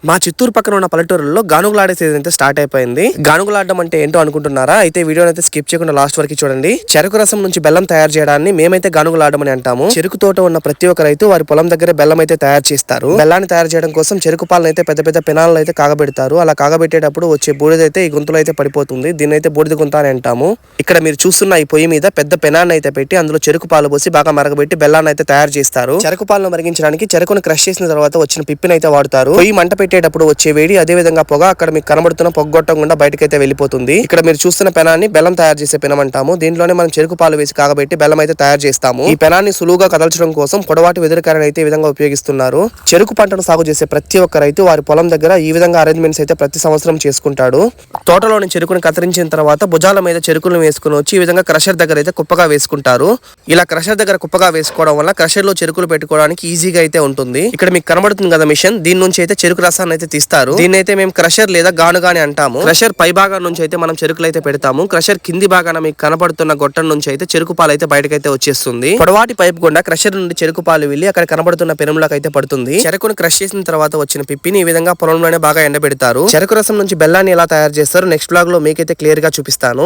మా చిత్తూరు పక్కన ఉన్న పల్లెటూరులో గానుగులాడే సీజన్ అయితే స్టార్ట్ అయిపోయింది. గానుగులాడడం అంటే ఏంటో అనుకుంటున్నారా? అయితే వీడియోని అయితే స్కిప్ చేయకుండా లాస్ట్ వరకు చూడండి. చెరుకు రసం నుంచి బెల్లం తయారు చేయడాన్ని మేమైతే గానుగులాడడం అని అంటాము. చెరుకు తోట ఉన్న ప్రతి ఒక్క రైతు వారి పొలం దగ్గర బెల్లం అయితే తయారు చేస్తారు. బెల్లాన్ని తయారు చేయడం కోసం చెరుకు పాలను అయితే పెద్ద పెద్ద పెనాలను అయితే కాగబెడతారు. అలా కాగబెట్టేటప్పుడు వచ్చే బూడిద అయితే ఈ గుంతలో అయితే పడిపోతుంది. దీన్ని అయితే బూడిద గుంత అని అంటాము. ఇక్కడ మీరు చూస్తున్న ఈ పొయ్యి మీద పెద్ద పెనాన్ని అయితే పెట్టి అందులో చెరుకు పాలు పోసి బాగా మరగబెట్టి బెల్లాన్ని అయితే తయారు చేస్తారు. చెరుకు పాలను మరిగించడానికి చెరుకును క్రష్ చేసిన తర్వాత వచ్చిన పిప్పిని అయితే వాడతారు. పొయ్యి మంట పెట్టేటప్పుడు వచ్చే వేడి అదే విధంగా పొగ అక్కడ మీకు కనబడుతున్న పొగ్గొట్టం గుండా బయటకైతే వెళ్ళిపోతుంది. ఇక్కడ మీరు చూస్తున్న పెనాన్ని బెల్లం తయారు చేసే పెనం అంటాము. దీంట్లోనే మనం చెరుకు పాలు వేసి కాగబెట్టి బెల్లం అయితే తయారు చేస్తాము. ఈ పెనాన్ని సులువుగా కదల్చడం కోసం పొడవాటి వెదురుకరని అయితే ఈ విధంగా ఉపయోగిస్తున్నారు. చెరుకు పంటను సాగు చేసే ప్రతి ఒక్క రైతు వారి పొలం దగ్గర ఈ విధంగా అరేంజ్మెంట్స్ అయితే ప్రతి సంవత్సరం చేసుకుంటాడు. తోటలోని చెరుకుని కత్తిరించిన తర్వాత భుజాల మీద చెరుకులను వేసుకుని వచ్చి ఈ విధంగా క్రషర్ దగ్గర అయితే కుప్పగా వేసుకుంటారు. ఇలా క్రషర్ దగ్గర కుప్పగా వేసుకోవడం వల్ల క్రషర్ లో చెరుకులు పెట్టుకోవడానికి ఈజీగా అయితే ఉంటుంది. ఇక్కడ మీకు కనబడుతుంది కదా మిషన్, దీని నుంచి అయితే చెరుకు రసాన్ని అయితే తీస్తారు. దీన్ని అయితే మేము క్రషర్ లేదా గానుగా అని అంటాము. క్రషర్ పై భాగం నుంచి అయితే మనం చెరుకులు అయితే పెడతాము. క్రషర్ కింది భాగాన మీకు కనబడుతున్న గొట్టం నుంచి అయితే చెరుకు పాలు అయితే బయటకైతే వచ్చేస్తుంది. పొడవాటి పైపు గుండా క్రషర్ నుండి చెరుకు పాలు వెళ్ళి అక్కడ కనబడుతున్న పెనంలోకి అయితే పడుతుంది. చెరుకును క్రష్ చేసిన తర్వాత వచ్చిన పిప్పిని ఈ విధంగా పొలంలోనే బాగా ఎండబెడతారు. చెరుకు రసం నుంచి బెల్లాన్ని ఎలా తయారు చేస్తారో నెక్స్ట్ బ్లాగ్ లో మీకైతే క్లియర్ గా చూపిస్తాను.